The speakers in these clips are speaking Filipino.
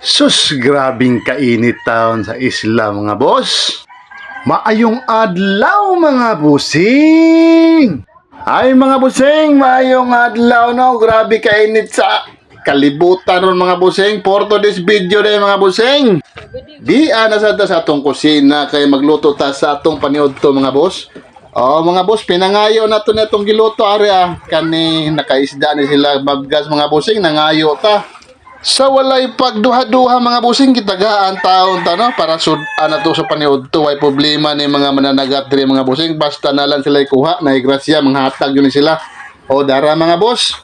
Sus, grabing kainit taon sa isla mga boss. Maayong adlaw mga busing. Ay mga busing, maayong adlaw no. Grabe kainit sa kalibutan ron mga busing. For today's video na mga busing. Di nasada sa atong kusina kay magluto ta sa atong paniod to mga boss. Oh mga boss, pinangayo na to netong giluto area. Kani nakaisda ni sila babgas mga busing, nangayo ta. Sa walay pagduha-duha mga busing kitagaan taon ta no para sudan na to sa paniud to way problema ni mga mananagat diri mga busing basta na lang sila ikuha na igrasya manghatag yun sila o dara mga boss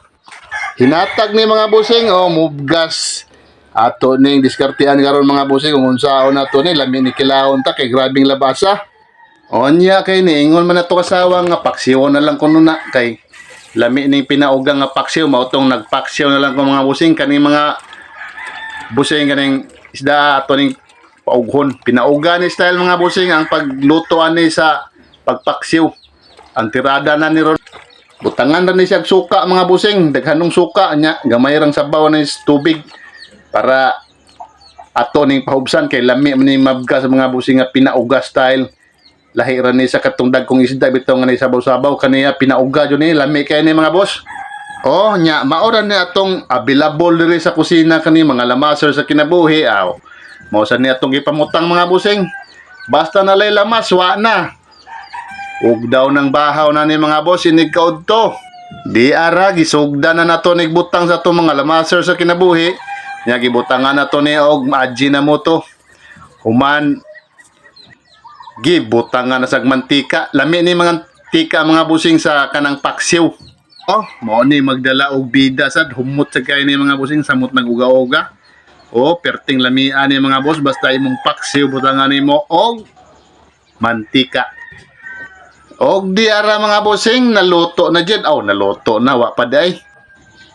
hinatag ni mga busing o mubgas ato ning diskartean karon mga busing kung unsaon nato ni lami ni kilahon ta kay grabing labasa onya kay niingon man nato kasawa nga paksiw na lang kuno na kay lami ning pinaugang nga paksiw mautong nagpaksiw na lang ko mga busing kani mga busing kaning isda ato ning paughon pinauga ni style mga busing ang pagluto ani sa pagpaksiw ang tirada na ni ron butangan na ni siya suka mga busing daghanong suka nya gamay rang sabaw ni tubig para ato ning pahubsan kay lami man ni mabga sa mga busing nga pinauga style lahi ra ni sa katong dagkong isda bitaw nga ni sabaw-sabaw kaniya pinauga jud ni lami kay ni mga boss. Oh, nya maora ni atong available diri sa kusina kani mga lamaser sa kinabuhi aw. Mao sa ni atong ipamutang mga busing. Basta na lay lamas wa na. Ug daw ng bahaw na ni mga boss inig kaudto. Di ara gisugdan na nato nig butang sa atong mga lamaser sa kinabuhi. Nya gibutangan nato ni og adji na mo to. Human gibutangan na sa mantika. Lami ni mga tika mga busing sa kanang paksiw. Oh, mo ni magdala og bida sad humot sa kay ni mga busing samot naguga-uga. Oh, perting lamian ni mga boss basta imong paksiw butangan nimo og mantika. Og di ara mga busing naluto na jud. Oh, naluto na wa pa day.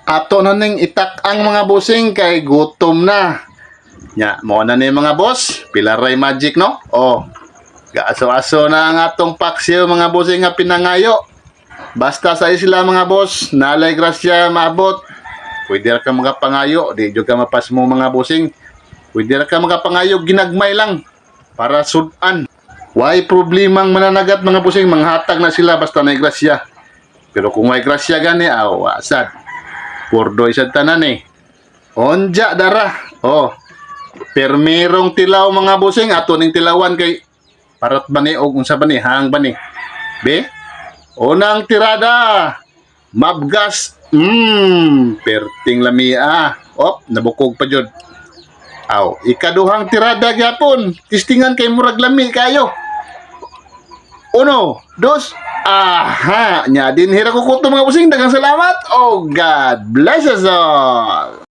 Ato na ning itak ang mga busing kay gutom na. Nya, mo na ni mga boss, pilaray magic no? Oh. Gaaso-aso na ang atong paksiw mga busing nga pinangayo. Basta sa isla mga boss, nalay grasya maabot. Pwede ra ka magapangayo, di jud ka mapas mo mga busing. Pwede ra ka magapangayo ginagmay lang para sudan. Why problemang mananagat mga busing, manghatag na sila basta may grasya. Pero kung may grasya gani, asad. Purdoy sad tanan eh. Onja dara. Oh. Permerong tilaw mga busing, ato ning tilawan kay parat bani og unsa bani hang bani. Be? Unang tirada, mabgas, perting lamia. Op, nabukog pa jud. Aw, ikaduhang tirada gyapon. Tistingan kay murag lami kayo. Uno, dos, aha, nya din hira ko kuto mga busing. Daghang salamat. Oh, God bless us all.